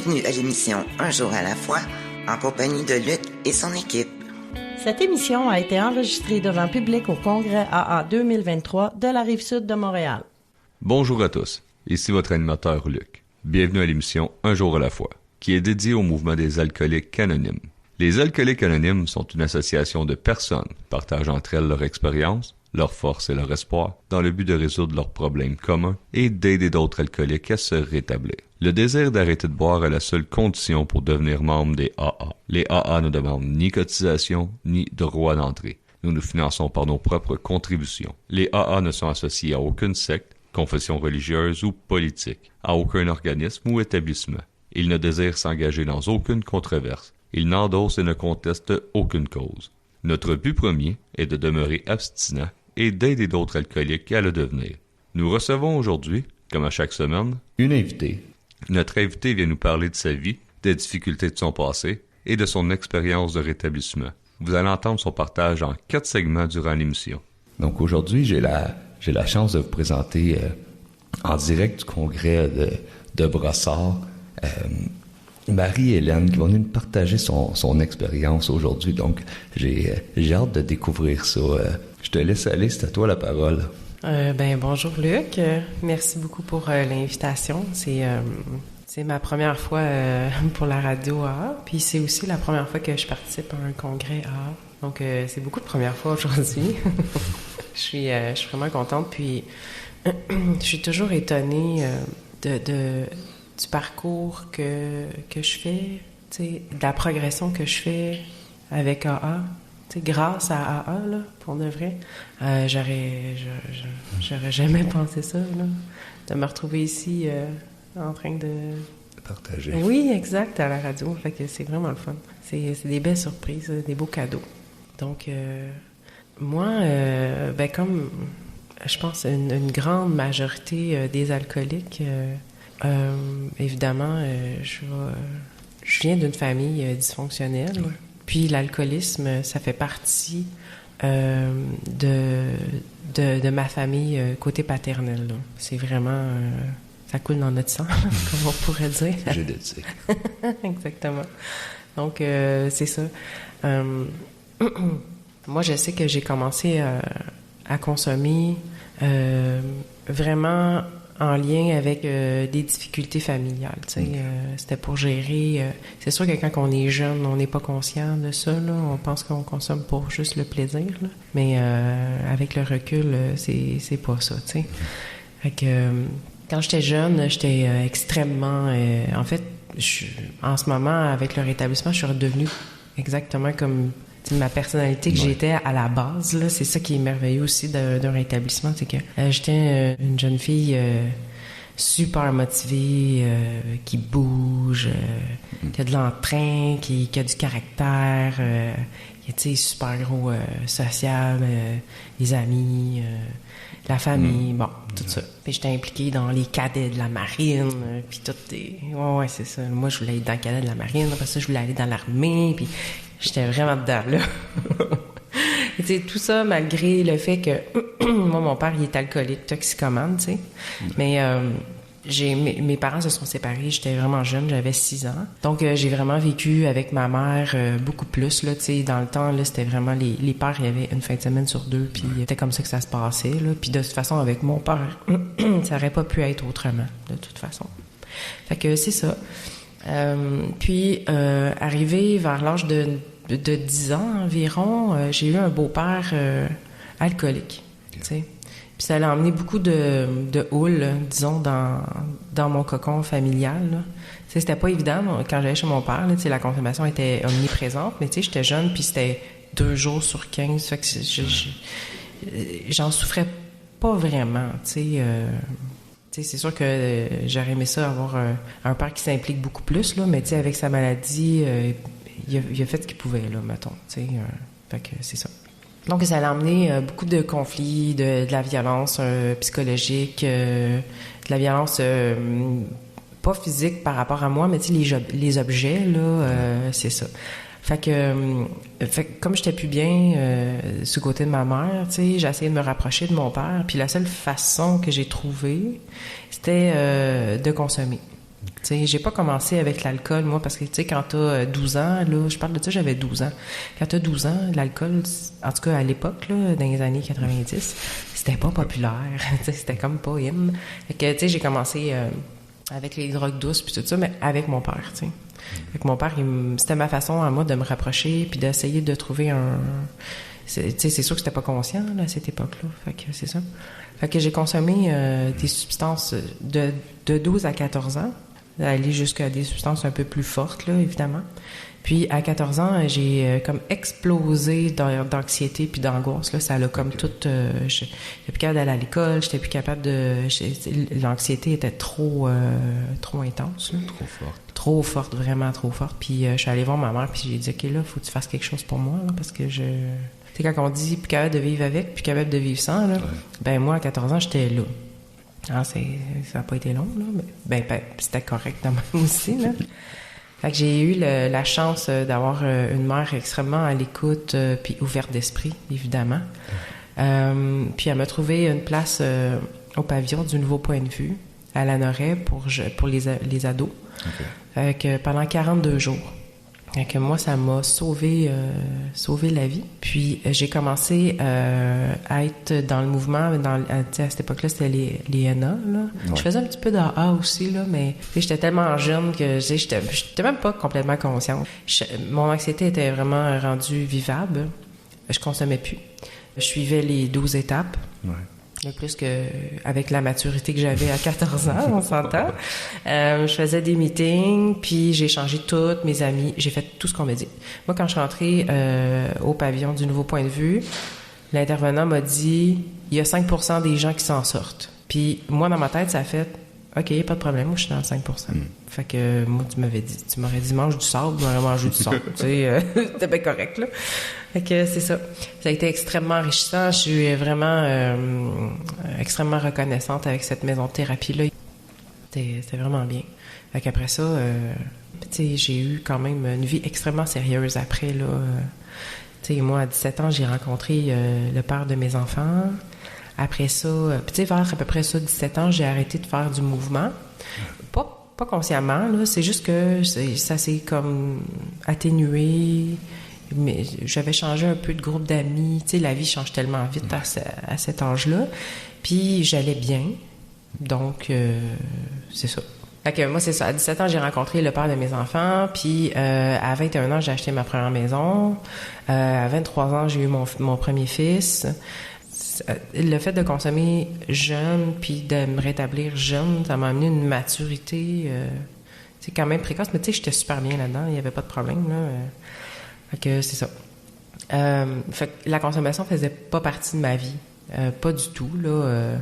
Bienvenue à l'émission Un jour à la fois, en compagnie de Luc et son équipe. Cette émission a été enregistrée devant public au Congrès AA 2023 de la Rive-Sud de Montréal. Bonjour à tous, ici votre animateur Luc. Bienvenue à l'émission Un jour à la fois, qui est dédiée au mouvement des alcooliques anonymes. Les alcooliques anonymes sont une association de personnes partageant entre elles leur expérience, leur force et leur espoir, dans le but de résoudre leurs problèmes communs et d'aider d'autres alcooliques à se rétablir. Le désir d'arrêter de boire est la seule condition pour devenir membre des AA. Les AA ne demandent ni cotisation, ni droit d'entrée. Nous nous finançons par nos propres contributions. Les AA ne sont associés à aucune secte, confession religieuse ou politique, à aucun organisme ou établissement. Ils ne désirent s'engager dans aucune controverse. Ils n'endossent et ne contestent aucune cause. Notre but premier est de demeurer abstinent et d'aider d'autres alcooliques à le devenir. Nous recevons aujourd'hui, comme à chaque semaine, une invitée. Notre invitée vient nous parler de sa vie, des difficultés de son passé et de son expérience de rétablissement. Vous allez entendre son partage en 4 segments durant l'émission. Donc aujourd'hui, j'ai la chance de vous présenter en direct du congrès de Brossard Marie-Hélène qui va nous partager son expérience aujourd'hui. Donc j'ai hâte de découvrir ça. Je te laisse aller, c'est à toi la parole. Bonjour Luc, merci beaucoup pour l'invitation. C'est ma première fois pour la radio AA, puis c'est aussi la première fois que je participe à un congrès AA. Donc c'est beaucoup de premières fois aujourd'hui. Je suis vraiment contente, puis je suis toujours étonnée du parcours que je fais, de la progression que je fais avec AA. Grâce à AA, là, pour de vrai, j'aurais jamais pensé ça, là, de me retrouver ici en train de partager. Oui, exact, à la radio. Fait que c'est vraiment le fun. C'est des belles surprises, des beaux cadeaux. Donc, moi, comme je pense une grande majorité des alcooliques, évidemment, je viens d'une famille dysfonctionnelle. Ouais. Puis l'alcoolisme, ça fait partie de ma famille côté paternel. Là. C'est vraiment... ça coule dans notre sang, comme on pourrait dire. J'ai de dire. Exactement. Donc, c'est ça. Moi, je sais que j'ai commencé à consommer vraiment en lien avec des difficultés familiales. C'était pour gérer... c'est sûr que quand on est jeune, on n'est pas conscient de ça. Là. On pense qu'on consomme pour juste le plaisir. Là. Mais avec le recul, c'est pas ça. T'sais. Fait que, quand j'étais jeune, j'étais extrêmement... en fait, en ce moment, avec le rétablissement, je suis redevenue exactement comme... ma personnalité que j'étais à la base, là, c'est ça qui est merveilleux aussi d'un rétablissement, c'est que j'étais une jeune fille super motivée, qui bouge, qui a de l'entrain, qui a du caractère, qui est super gros social, les amis, la famille, bon, tout ça. Puis j'étais impliquée dans les cadets de la marine, puis tout. Ouais, c'est ça. Moi, je voulais être dans le cadet de la marine, après ça, je voulais aller dans l'armée, puis j'étais vraiment dedans, là. Et tout ça, malgré le fait que... moi, mon père, il est alcoolique, toxicomane, tu sais. Mais mes parents se sont séparés, j'étais vraiment jeune, j'avais 6 ans. Donc, j'ai vraiment vécu avec ma mère beaucoup plus, là, tu sais. Dans le temps, là, c'était vraiment... Les pères, il y avait une fin de semaine sur 2, puis c'était comme ça que ça se passait, là. Puis de toute façon, avec mon père, ça aurait pas pu être autrement, de toute façon. Fait que c'est ça. Puis, arrivé vers l'âge de 10 ans environ, j'ai eu un beau-père alcoolique, tu sais. Puis ça a emmené beaucoup de houle, disons, dans mon cocon familial, là. Tu sais, c'était pas évident quand j'allais chez mon père, là, tu sais, la consommation était omniprésente, mais tu sais, j'étais jeune, puis c'était 2 jours sur 15, fait que j'en souffrais pas vraiment, tu sais. T'sais, c'est sûr que j'aurais aimé ça avoir un père qui s'implique beaucoup plus, là, mais avec sa maladie, il a fait ce qu'il pouvait, là, mettons. Fait que c'est ça. Donc, ça a amené beaucoup de conflits, de la violence psychologique, de la violence pas physique par rapport à moi, mais les objets, là, c'est ça. Fait que comme j'étais plus bien du côté de ma mère, tu sais, j'ai essayé de me rapprocher de mon père, puis la seule façon que j'ai trouvée, c'était de consommer. Tu sais, j'ai pas commencé avec l'alcool, moi, parce que, tu sais, quand t'as 12 ans, là, je parle de ça, j'avais 12 ans. Quand t'as 12 ans, l'alcool, en tout cas, à l'époque, là, dans les années 90, c'était pas populaire. Tu sais, c'était comme pas in. Fait que, tu sais, j'ai commencé avec les drogues douces puis tout ça, mais avec mon père, tu sais. Avec mon père, c'était ma façon à moi de me rapprocher puis d'essayer de trouver un... Tu sais, c'est sûr que c'était pas conscient, là, à cette époque-là. Fait que c'est ça. Fait que j'ai consommé des substances de 12 à 14 ans, aller jusqu'à des substances un peu plus fortes, là, évidemment. Puis, à 14 ans, j'ai comme explosé d'anxiété puis d'angoisse. Là, ça l'a comme tout... j'étais plus capable d'aller à l'école, j'étais plus capable de... L'anxiété était trop intense. Là. Trop forte. Trop forte, vraiment trop forte. Puis, je suis allée voir ma mère puis j'ai dit, OK, là, faut que tu fasses quelque chose pour moi, là, parce que je... Tu sais, quand on dit plus capable de vivre avec, plus capable de vivre sans, là, ben moi, à 14 ans, j'étais là. Alors, ça n'a pas été long, là, mais ben, c'était correct dans moi aussi, là. Fait que j'ai eu la chance d'avoir une mère extrêmement à l'écoute puis ouverte d'esprit, évidemment. Puis elle m'a trouvé une place au pavillon du Nouveau Point de Vue, à Lanoraie, pour les ados. Okay. Fait que pendant 42 jours. Fait que moi, ça m'a sauvé la vie. Puis j'ai commencé à être dans le mouvement. À cette époque-là, c'était les NA. Là. Ouais. Je faisais un petit peu d'AA aussi, là, mais j'étais tellement jeune que j'étais même pas complètement consciente. Mon anxiété était vraiment rendue vivable. Je consommais plus. Je suivais les 12 étapes. Ouais. Plus qu'avec la maturité que j'avais à 14 ans, on s'entend. Je faisais des meetings, puis j'ai changé toutes mes amies. J'ai fait tout ce qu'on m'a dit. Moi, quand je suis rentrée au pavillon du Nouveau Point de Vue, l'intervenant m'a dit, il y a 5% des gens qui s'en sortent. Puis moi, dans ma tête, ça a fait, OK, pas de problème, moi, je suis dans le 5%. Fait que moi, tu m'aurais dit, mange du sable, tu m'aurais mangé du sable. Tu sais, c'était bien correct, là. Fait que c'est ça. Ça a été extrêmement enrichissant. Je suis vraiment extrêmement reconnaissante avec cette maison de thérapie-là. C'était vraiment bien. Fait qu'après ça, tu sais, j'ai eu quand même une vie extrêmement sérieuse après, là. Tu sais, moi, à 17 ans, j'ai rencontré le père de mes enfants. Après ça, tu sais, vers à peu près ça, 17 ans, j'ai arrêté de faire du mouvement. Pas consciemment, là. C'est juste que ça s'est comme atténué. Mais j'avais changé un peu de groupe d'amis. Tu sais, la vie change tellement vite à cet âge-là. Puis j'allais bien. Donc, c'est ça. Fait que moi, c'est ça. À 17 ans, j'ai rencontré le père de mes enfants. Puis à 21 ans, j'ai acheté ma première maison. À 23 ans, j'ai eu mon premier fils. Le fait de consommer jeune puis de me rétablir jeune, ça m'a amené une maturité c'est quand même précoce. Mais tu sais, j'étais super bien là-dedans. Il n'y avait pas de problème, là. Fait que c'est ça. Fait que la consommation faisait pas partie de ma vie. Pas du tout, là.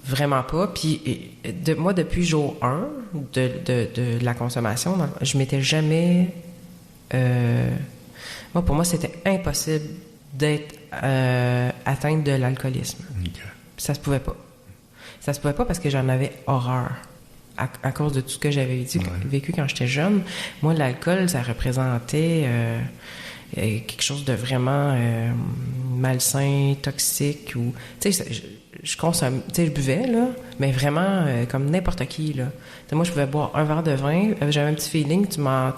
Vraiment pas. Puis moi, depuis jour 1 de la consommation, je m'étais jamais... pour moi, c'était impossible d'être atteinte de l'alcoolisme. Okay. Ça se pouvait pas. Ça se pouvait pas parce que j'en avais horreur. À cause de tout ce que j'avais vécu quand j'étais jeune. Moi, l'alcool, ça représentait quelque chose de vraiment malsain, toxique. Ou tu sais, je consomme, tu sais, je buvais, là, mais vraiment comme n'importe qui, là. T'sais, moi, je pouvais boire un verre de vin, j'avais un petit feeling, tu m'en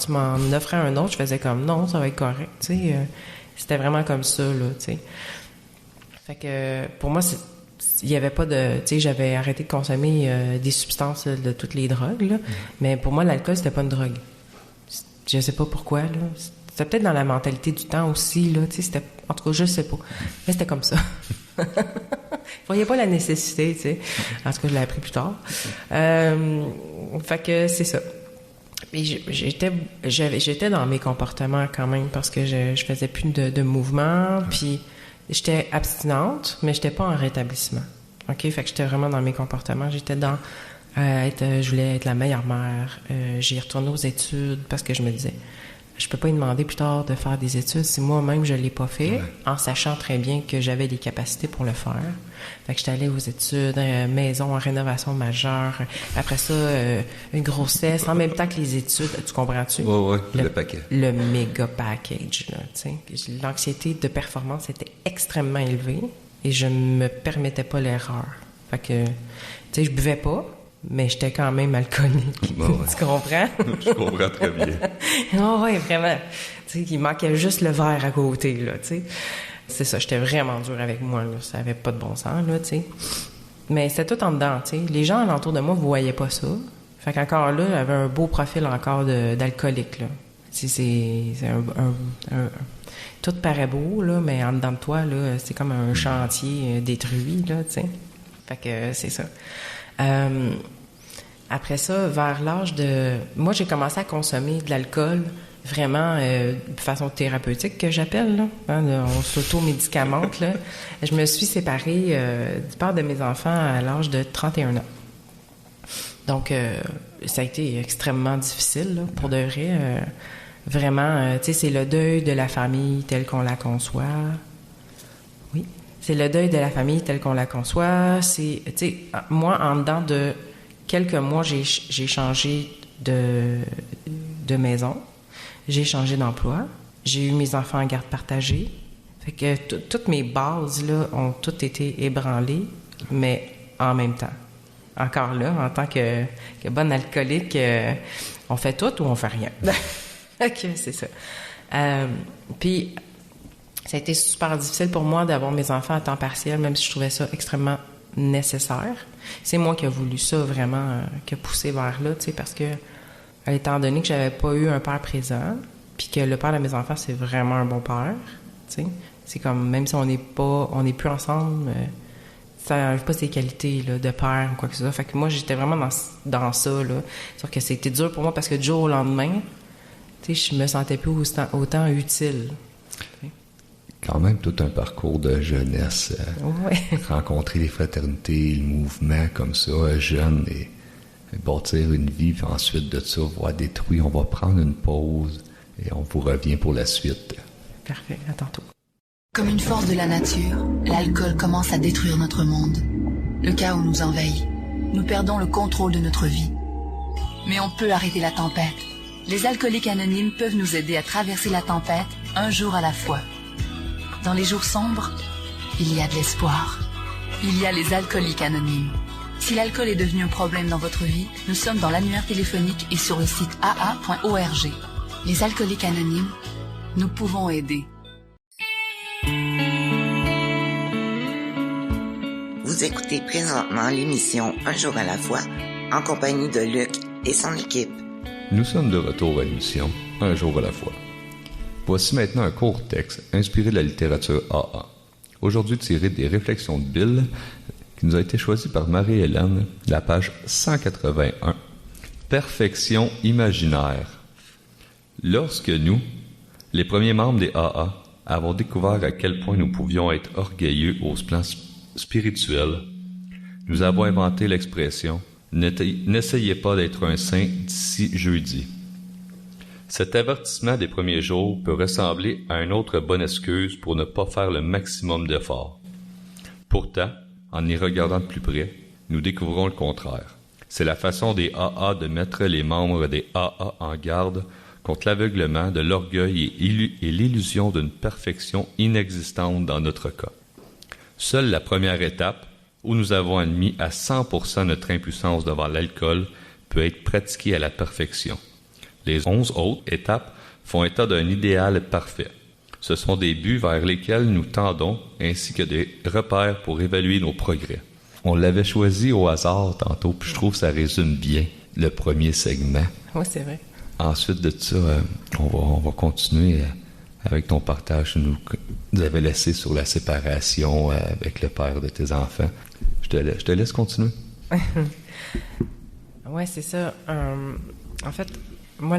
offrais un autre, je faisais comme, non, ça va être correct, tu sais. C'était vraiment comme ça, là, tu sais. Fait que, pour moi, il n'y avait pas de... Tu sais, j'avais arrêté de consommer des substances de toutes les drogues, là. Mais pour moi, l'alcool, c'était pas une drogue. Je sais pas pourquoi, là. C'était peut-être dans la mentalité du temps aussi, là. Tu sais, c'était... En tout cas, je sais pas. Mais c'était comme ça. Je voyais pas la nécessité, tu sais. En tout cas, je l'ai appris plus tard. Fait que c'est ça. Et j'étais dans mes comportements quand même parce que je faisais plus de mouvement, puis... J'étais abstinente, mais j'étais pas en rétablissement. OK? Fait que j'étais vraiment dans mes comportements. J'étais dans je voulais être la meilleure mère. J'ai retourné aux études parce que je me disais, je peux pas lui demander plus tard de faire des études si moi-même je l'ai pas fait, en sachant très bien que j'avais les capacités pour le faire. Fait que j'étais allée aux études, maison en rénovation majeure. Après ça, une grossesse, en même temps que les études. Tu comprends-tu? Oui, le paquet. Le méga package, là, tu sais. L'anxiété de performance était extrêmement élevée et je me permettais pas l'erreur. Fait que, tu sais, je buvais pas, mais j'étais quand même alcoolique. Bon, ouais. Tu comprends? Je comprends très bien. Oh, oui, vraiment. Tu sais, il manquait juste le verre à côté, là, tu sais. C'est ça, j'étais vraiment dure avec moi, là. Ça avait pas de bon sens, là, tu sais. Mais c'était tout en dedans, tu sais. Les gens alentour de moi ne voyaient pas ça. Fait qu'encore là, j'avais un beau profil encore d'alcoolique, là. C'est tout paraît beau, là, mais en dedans de toi, là, c'est comme un chantier détruit, là, tu sais. Fait que c'est ça. Après ça, vers l'âge de... Moi, j'ai commencé à consommer de l'alcool vraiment de façon thérapeutique, que j'appelle, là. Hein, on s'auto-médicamente, là. Je me suis séparée du père de mes enfants à l'âge de 31 ans. Donc, ça a été extrêmement difficile, là, pour de vrai. Vraiment, tu sais, c'est le deuil de la famille telle qu'on la conçoit. Oui, c'est le deuil de la famille telle qu'on la conçoit. C'est, tu sais, moi, en dedans de quelques mois, j'ai changé de maison. J'ai changé d'emploi. J'ai eu mes enfants en garde partagée. Fait que toutes mes bases, là, ont toutes été ébranlées, mais en même temps. Encore là, en tant que bonne alcoolique, on fait tout ou on fait rien. OK, c'est ça. Puis, ça a été super difficile pour moi d'avoir mes enfants à temps partiel, même si je trouvais ça extrêmement nécessaire. C'est moi qui ai voulu ça vraiment, qui a poussé vers là, tu sais, parce que, étant donné que j'avais pas eu un père présent, puis que le père de mes enfants, c'est vraiment un bon père, tu sais. C'est comme, même si on n'est plus ensemble, ça n'enlève pas ses qualités là, de père ou quoi que ce soit. Fait que moi, j'étais vraiment dans ça, là. Sauf que c'était dur pour moi parce que du jour au lendemain, tu sais, je me sentais plus autant utile. Quand même tout un parcours de jeunesse. Ouais. Rencontrer les fraternités, le mouvement comme ça, jeune, et bâtir une vie, puis ensuite de ça, voir détruire. On va prendre une pause et on vous revient pour la suite. Parfait, à tantôt. Comme une force de la nature, l'alcool commence à détruire notre monde. Le chaos nous envahit. Nous perdons le contrôle de notre vie. Mais on peut arrêter la tempête. Les alcooliques anonymes peuvent nous aider à traverser la tempête un jour à la fois. Dans les jours sombres, il y a de l'espoir. Il y a les alcooliques anonymes. Si l'alcool est devenu un problème dans votre vie, nous sommes dans l'annuaire téléphonique et sur le site aa.org. Les alcooliques anonymes, nous pouvons aider. Vous écoutez présentement l'émission Un jour à la fois, en compagnie de Luc et son équipe. Nous sommes de retour à l'émission Un jour à la fois. Voici maintenant un court texte inspiré de la littérature AA. Aujourd'hui tiré des réflexions de Bill, qui nous a été choisi par Marie-Hélène, la page 181. Perfection imaginaire. Lorsque nous, les premiers membres des AA, avons découvert à quel point nous pouvions être orgueilleux au plan spirituel, nous avons inventé l'expression « N'essayez pas d'être un saint d'ici jeudi ». Cet avertissement des premiers jours peut ressembler à une autre bonne excuse pour ne pas faire le maximum d'efforts. Pourtant, en y regardant de plus près, nous découvrons le contraire. C'est la façon des AA de mettre les membres des AA en garde contre l'aveuglement de l'orgueil et l'illusion d'une perfection inexistante dans notre cas. Seule la première étape, où nous avons admis à 100% notre impuissance devant l'alcool, peut être pratiquée à la perfection. Les 11 autres étapes font état d'un idéal parfait. Ce sont des buts vers lesquels nous tendons, ainsi que des repères pour évaluer nos progrès. On l'avait choisi au hasard tantôt, puis je trouve que ça résume bien le premier segment. Oui, c'est vrai. Ensuite de ça, on va continuer avec ton partage que nous avais laissé sur la séparation avec le père de tes enfants. Je te laisse continuer. Oui, c'est ça. En fait, moi,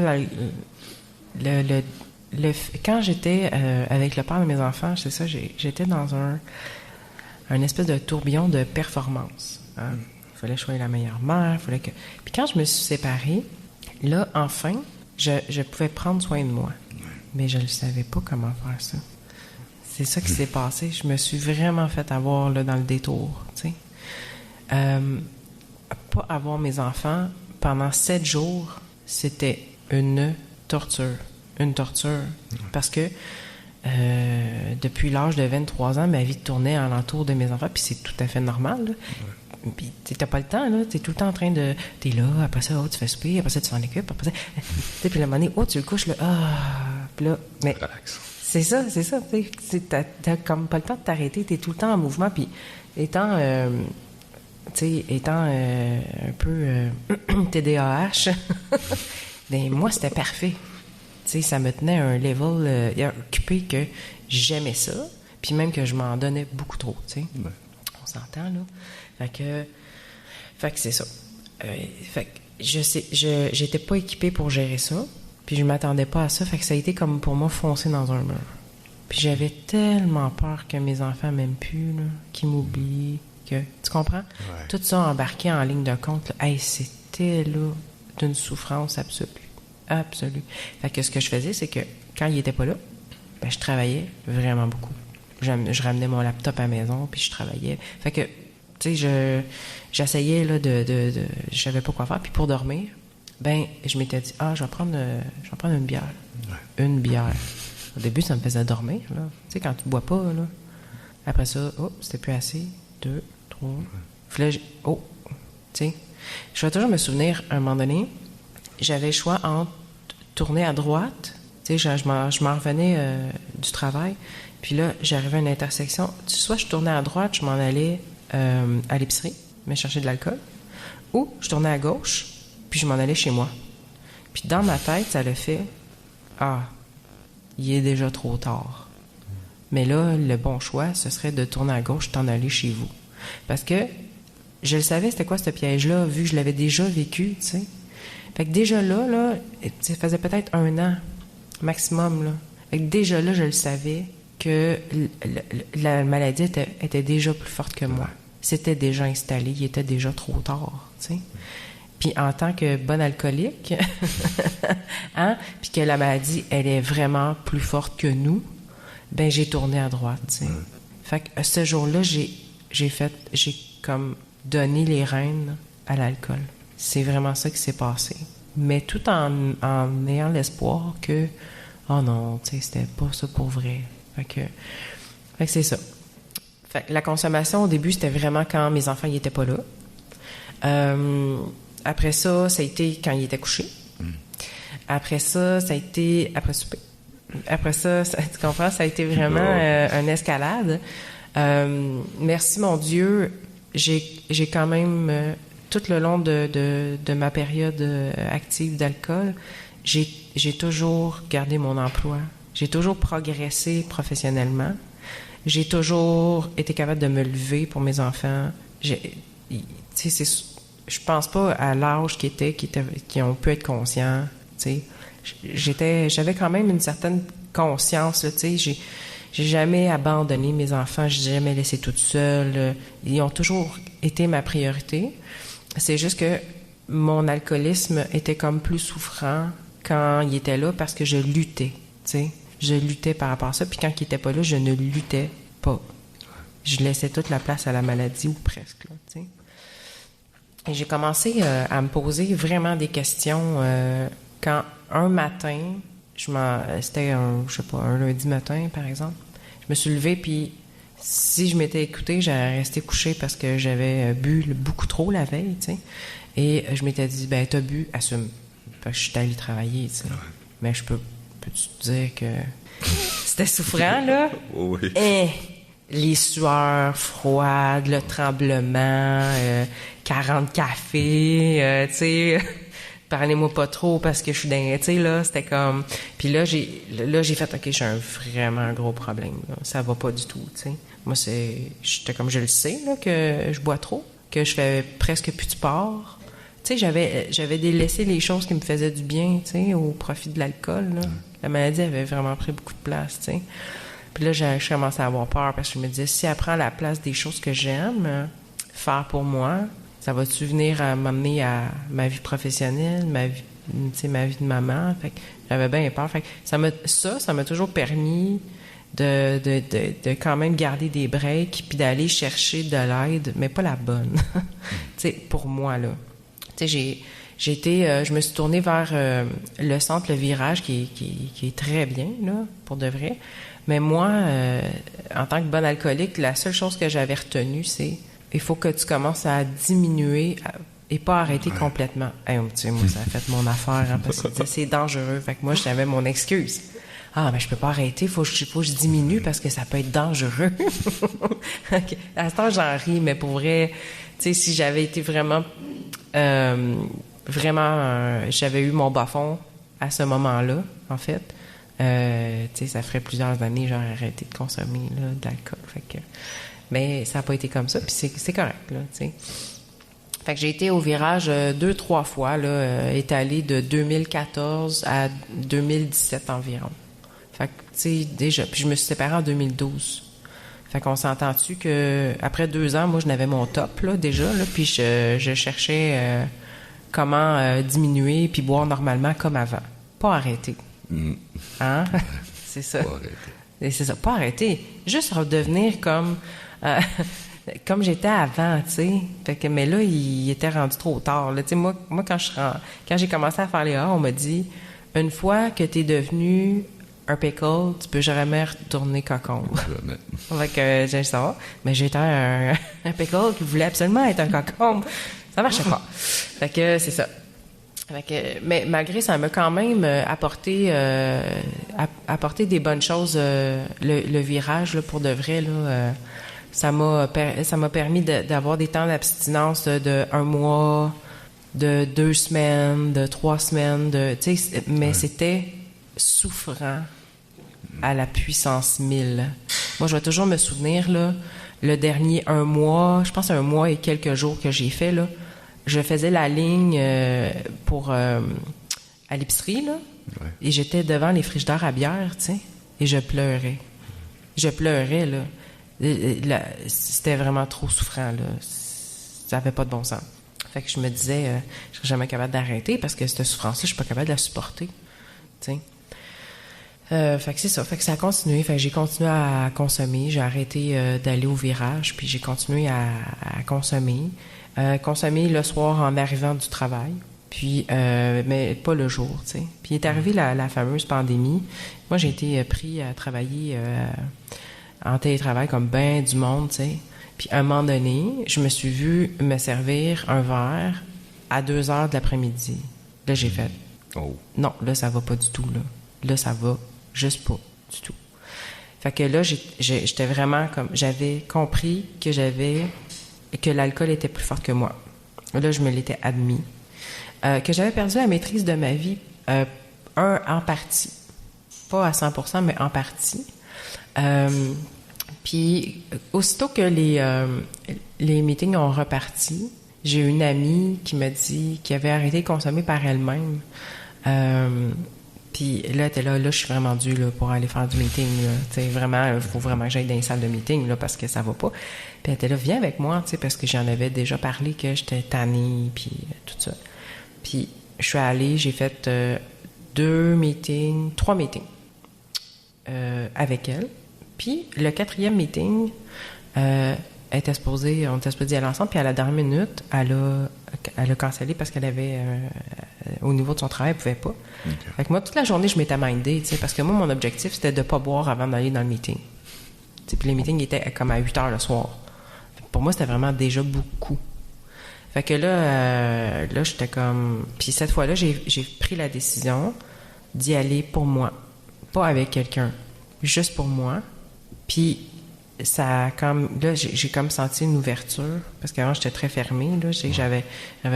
quand j'étais avec le père de mes enfants, c'est ça, j'étais dans un espèce de tourbillon de performance. Hein? Il fallait choisir la meilleure mère, Puis quand je me suis séparée, là, enfin, je pouvais prendre soin de moi. Mais je ne savais pas comment faire ça. C'est ça qui s'est passé. Je me suis vraiment fait avoir là, dans le détour, tu sais. Pas avoir mes enfants pendant 7 jours, c'était une torture. Une torture. Parce que depuis l'âge de 23 ans, ma vie tournait alentour de mes enfants, puis c'est tout à fait normal. Là. Puis t'as pas le temps, là. T'es tout le temps en train de... T'es là, après ça, tu fais souper, après ça, tu t'en occupes, après ça... Puis à un moment donné, tu le couches, là. Puis là... Mais Relax. c'est ça. T'as comme pas le temps de t'arrêter. T'es tout le temps en mouvement. Puis étant un peu TDAH, ben moi, c'était parfait. Ça me tenait à un level occupé que j'aimais ça. Puis même que je m'en donnais beaucoup trop, tu sais. Ouais. On s'entend, là. Fait que c'est ça. Fait que j'étais pas équipée pour gérer ça. Puis je m'attendais pas à ça. Fait que ça a été comme pour moi foncer dans un mur. Puis j'avais tellement peur que mes enfants m'aiment plus, là, qu'ils m'oublient, que... Tu comprends? Ouais. Tout ça embarqué en ligne de compte, là, hey, c'était, là, d'une souffrance absolue. Absolue. Fait que ce que je faisais, c'est que quand il était pas là, ben je travaillais vraiment beaucoup. Je ramenais mon laptop à la maison, puis je travaillais. Fait que, tu sais, j'essayais, là, je savais pas quoi faire. Puis pour dormir, ben je m'étais dit, je vais prendre une bière. Ouais. Une bière. Au début, ça me faisait dormir, là. Tu sais, quand tu bois pas, là. Après ça, c'était plus assez. 2, 3. Puis là, tu sais. Je vais toujours me souvenir, à un moment donné, j'avais le choix entre tourner à droite. Tu sais, je m'en revenais du travail. Puis là, j'arrivais à une intersection. Soit je tournais à droite, je m'en allais à l'épicerie, me chercher de l'alcool. Ou je tournais à gauche, puis je m'en allais chez moi. Puis dans ma tête, ça le fait, il est déjà trop tard. Mais là, le bon choix, ce serait de tourner à gauche, t'en aller chez vous. Parce que je le savais, c'était quoi ce piège-là, vu que je l'avais déjà vécu, tu sais. Fait que déjà là, ça faisait peut-être 1 an, maximum, là. Fait que déjà là, je le savais que la maladie était déjà plus forte que moi. C'était déjà installé, il était déjà trop tard, tu sais. Puis en tant que bonne alcoolique, puis que la maladie, elle est vraiment plus forte que nous, ben j'ai tourné à droite, tu sais. Fait que ce jour-là, j'ai comme donné les rênes à l'alcool. C'est vraiment ça qui s'est passé. Mais tout en ayant l'espoir que, oh non, tu sais, c'était pas ça pour vrai. Fait que c'est ça. Fait que la consommation, au début, c'était vraiment quand mes enfants n'y étaient pas là. Après ça a été quand ils étaient couchés. Après ça a été après souper. Après ça, tu comprends, ça a été vraiment une escalade. Merci, mon Dieu, j'ai quand même, tout le long de ma période active d'alcool, j'ai toujours gardé mon emploi. J'ai toujours progressé professionnellement. J'ai toujours été capable de me lever pour mes enfants. Tu sais, je pense pas à l'âge qui ont pu être conscients. Tu sais, j'avais quand même une certaine conscience. Là, tu sais, j'ai jamais abandonné mes enfants. J'ai jamais laissé toute seule. Ils ont toujours été ma priorité. C'est juste que mon alcoolisme était comme plus souffrant quand il était là parce que je luttais. Tu sais. Je luttais par rapport à ça, puis quand il était pas là, je ne luttais pas. Je laissais toute la place à la maladie, ou presque, là, tu sais. Et j'ai commencé à me poser vraiment des questions quand un matin, c'était un lundi matin, par exemple, je me suis levée, puis si je m'étais écoutée, j'allais rester couchée parce que j'avais bu beaucoup trop la veille, tu sais. Et je m'étais dit, ben t'as bu, assume. Fait que je suis allée travailler, tu sais. Mais peux-tu te dire que c'était souffrant, là? Oui. Les sueurs froides, le tremblement, 40 cafés, tu sais, parlez-moi pas trop parce que je suis dingue, tu sais, là, c'était comme... Puis là, j'ai fait, OK, j'ai vraiment un gros problème, là. Ça va pas du tout, tu sais. Moi, j'étais comme, je le sais, là, que je bois trop, que je fais presque plus de sport. Tu sais, j'avais délaissé les choses qui me faisaient du bien, tu sais, au profit de l'alcool, là. La maladie avait vraiment pris beaucoup de place, tu sais. Puis là, je commençais à avoir peur parce que je me disais, si elle prend la place des choses que j'aime faire pour moi, ça va-tu venir à m'amener à ma vie professionnelle, ma vie de maman? Fait que j'avais bien peur. Fait que ça m'a toujours permis de quand même garder des breaks puis d'aller chercher de l'aide, mais pas la bonne. Tu sais, pour moi, là. Tu sais, je me suis tournée vers le centre Le Virage, qui est très bien, là, pour de vrai. Mais moi, en tant que bonne alcoolique, la seule chose que j'avais retenue, c'est il faut que tu commences à diminuer et pas arrêter complètement. Hey, tu sais, moi, ça a fait mon affaire, hein, parce que c'est dangereux. Fait que moi, j'avais mon excuse. Ah, mais je peux pas arrêter, faut que je diminue parce que ça peut être dangereux. Okay. À ce temps, j'en ris, mais pour vrai, tu sais, si j'avais été vraiment, j'avais eu mon bas-fond à ce moment-là, en fait, tu sais, ça ferait plusieurs années, j'aurais arrêté de consommer, là, de l'alcool. Fait que, mais ça n'a pas été comme ça, puis c'est correct, là, tu sais. Fait que j'ai été au virage 2-3 fois, là, étalé de 2014 à 2017 environ. Fait que, tu sais, déjà, puis je me suis séparée en 2012. Fait qu'on s'entend-tu que après 2 ans, moi, je n'avais mon top, là, déjà, là, puis je cherchais comment diminuer puis boire normalement comme avant. Pas arrêter. Hein? C'est ça. Pas arrêter. Et c'est ça, pas arrêter. Juste redevenir comme j'étais avant, tu sais. Fait que, mais là, il était rendu trop tard. Là. Tu sais, moi quand j'ai commencé à faire les A, on m'a dit, une fois que t'es devenu un pickle, tu peux jamais retourner cocombe. Jamais. Fait que j'ai ça. Mais j'étais un pickle qui voulait absolument être un cocombe. Ça marchait pas. Fait que c'est ça. Fait que, mais malgré ça m'a quand même apporté des bonnes choses, le virage là, pour de vrai là. Ça m'a permis d'avoir des temps d'abstinence de 1 mois, de 2 semaines, de 3 semaines, tu sais, mais c'était souffrant à la puissance 1000. Moi, je vais toujours me souvenir, là, le dernier 1 mois, je pense 1 mois et quelques jours que j'ai fait, là, je faisais la ligne à l'épicerie, là, et j'étais devant les frigidaires à bière, tu sais, et je pleurais. Je pleurais, là. C'était vraiment trop souffrant, là. Ça n'avait pas de bon sens. Fait que je me disais, je serais jamais capable d'arrêter parce que cette souffrance-là, je suis pas capable de la supporter. Tu sais. Fait que c'est ça. Fait que ça a continué. Fait que j'ai continué à consommer. J'ai arrêté d'aller au virage, puis j'ai continué à consommer. Consommer le soir en arrivant du travail. Puis, mais pas le jour, tu sais. Puis est arrivée la fameuse pandémie. Moi, j'ai été pris à travailler en télétravail comme ben du monde, tu sais. Puis à un moment donné, je me suis vue me servir un verre à 2h de l'après-midi. Là, j'ai fait non, là, ça va pas du tout, là. Là, ça va juste pas du tout. Fait que là, j'étais vraiment comme... J'avais compris que l'alcool était plus fort que moi. Là, je me l'étais admis. Que j'avais perdu la maîtrise de ma vie, en partie. Pas à 100%, mais en partie. Puis, aussitôt que les meetings ont reparti, j'ai eu une amie qui m'a dit qu'elle avait arrêté de consommer par elle-même. Puis là, elle était là, je suis vraiment due là, pour aller faire du meeting. Tu sais, vraiment, il faut vraiment que j'aille dans les salles de meeting là, parce que ça va pas. Puis elle était là, viens avec moi, tu sais, parce que j'en avais déjà parlé que j'étais tannée, puis tout ça. Puis je suis allée, j'ai fait 3 meetings avec elle. Puis le 4e meeting, on était supposé aller ensemble, puis à la dernière minute, elle a cancellé parce qu'elle avait, au niveau de son travail, elle pouvait pas. Okay. Fait que moi, toute la journée, je m'étais mindée, tu sais, parce que moi, mon objectif, c'était de pas boire avant d'aller dans le meeting. Puis les meetings étaient comme à 8h le soir. Pour moi, c'était vraiment déjà beaucoup. Fait que là, j'étais comme... Puis cette fois-là, j'ai pris la décision d'y aller pour moi. Pas avec quelqu'un. Juste pour moi. Puis ça a comme... Là, j'ai comme senti une ouverture. Parce qu'avant, j'étais très fermée. Là, j'avais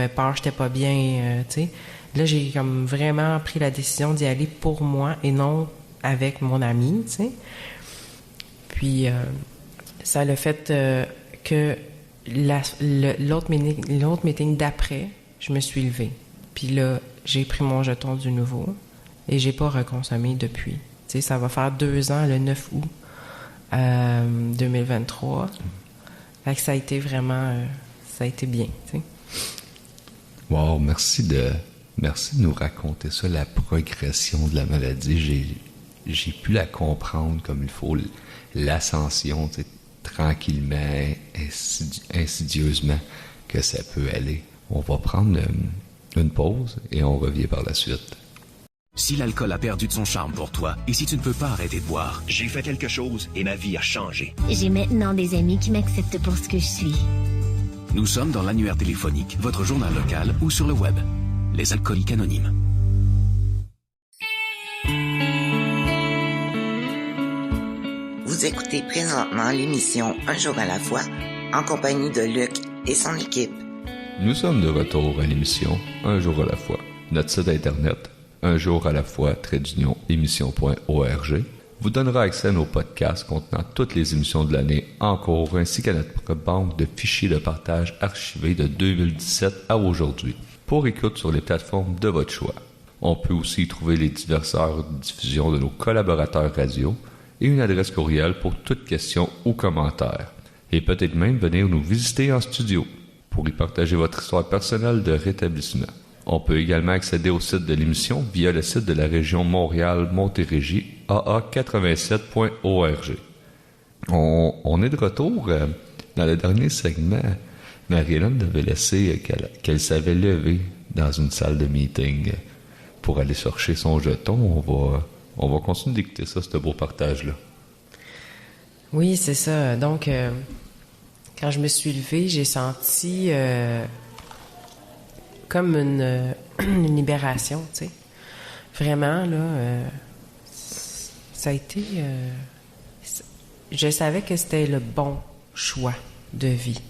peur, j'étais pas bien, tu sais. Là, j'ai comme vraiment pris la décision d'y aller pour moi et non avec mon ami, tu sais. Puis ça l'a fait que l'autre meeting d'après, je me suis levée. Puis là, j'ai pris mon jeton du nouveau et j'ai pas reconsommé depuis. Tu sais, ça va faire 2 ans, le 9 août 2023. Fait que ça a été vraiment... ça a été bien, tu sais. Wow, merci de nous raconter ça, la progression de la maladie. J'ai pu la comprendre comme il faut, l'ascension, tu sais, tranquillement, insidieusement que ça peut aller. On va prendre une pause et on revient par la suite. Si l'alcool a perdu de son charme pour toi et si tu ne peux pas arrêter de boire, j'ai fait quelque chose et ma vie a changé. J'ai maintenant des amis qui m'acceptent pour ce que je suis. Nous sommes dans l'annuaire téléphonique, votre journal local ou sur le web. Les Alcooliques Anonymes. Vous écoutez présentement l'émission Un jour à la fois, en compagnie de Luc et son équipe. Nous sommes de retour à l'émission Un jour à la fois. Notre site internet, unjouralafois-émission.org, vous donnera accès à nos podcasts contenant toutes les émissions de l'année en cours, ainsi qu'à notre banque de fichiers de partage archivés de 2017 à aujourd'hui, pour écoute sur les plateformes de votre choix. On peut aussi y trouver les diverses heures de diffusion de nos collaborateurs radio et une adresse courriel pour toute question ou commentaire. Et peut-être même venir nous visiter en studio pour y partager votre histoire personnelle de rétablissement. On peut également accéder au site de l'émission via le site de la région Montréal-Montérégie, aa87.org. On est de retour dans le dernier segment. Marie-Hélène devait laisser qu'elle savait lever dans une salle de meeting pour aller chercher son jeton. On va continuer d'écouter ça, ce beau partage-là. Oui, c'est ça. Donc, quand je me suis levée, j'ai senti comme une libération, tu sais. Vraiment, là, ça a été... je savais que c'était le bon choix de vie.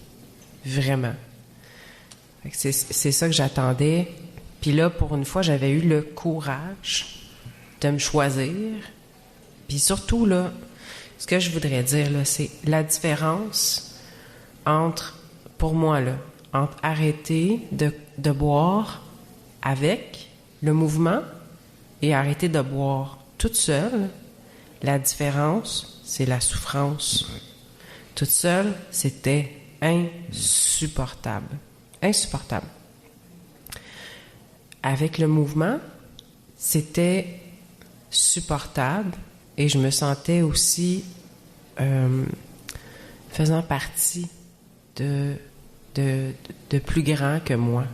Vraiment. Fait que c'est ça que j'attendais. Puis là, pour une fois, j'avais eu le courage de me choisir. Puis surtout, là, ce que je voudrais dire, là, c'est la différence entre, pour moi, là, entre arrêter de boire avec le mouvement et arrêter de boire toute seule. La différence, c'est la souffrance. Toute seule, c'était insupportable. Insupportable. Avec le mouvement, c'était supportable et je me sentais aussi faisant partie de plus grand que moi.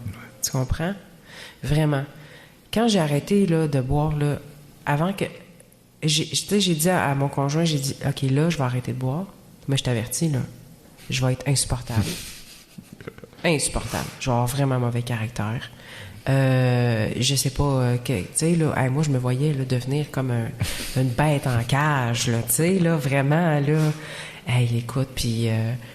Tu comprends? Vraiment. Quand j'ai arrêté là, de boire, là, avant que... J'ai dit à mon conjoint, j'ai dit, OK, là, je vais arrêter de boire. Mais je t'avertis, là, je vais être insupportable. Insupportable. Je vais avoir vraiment mauvais caractère. Je sais pas, tu sais, là, moi, je me voyais là, devenir comme une bête en cage, là, tu sais, là, vraiment, là. Hey, écoute, puis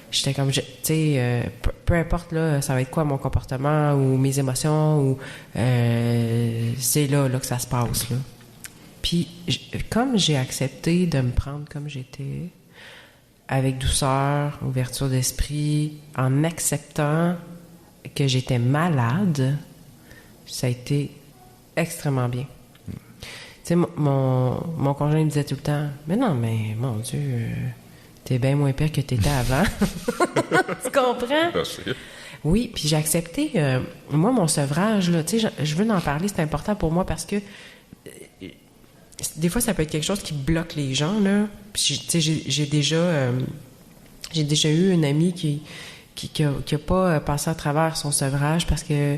j'étais comme, tu sais, peu importe, là, ça va être quoi mon comportement ou mes émotions, ou c'est là que ça se passe, là. Puis, comme j'ai accepté de me prendre comme j'étais, avec douceur, ouverture d'esprit, en acceptant que j'étais malade, ça a été extrêmement bien. Tu sais, mon conjoint me disait tout le temps, « Mais non, mais mon Dieu, t'es bien moins pire que t'étais avant. » Tu comprends? Merci. Oui, puis j'ai accepté, moi, mon sevrage, là, tu sais, je veux en parler, c'est important pour moi parce que des fois, ça peut être quelque chose qui bloque les gens, là. Puis, tu sais, j'ai déjà eu une amie qui a pas passé à travers son sevrage parce que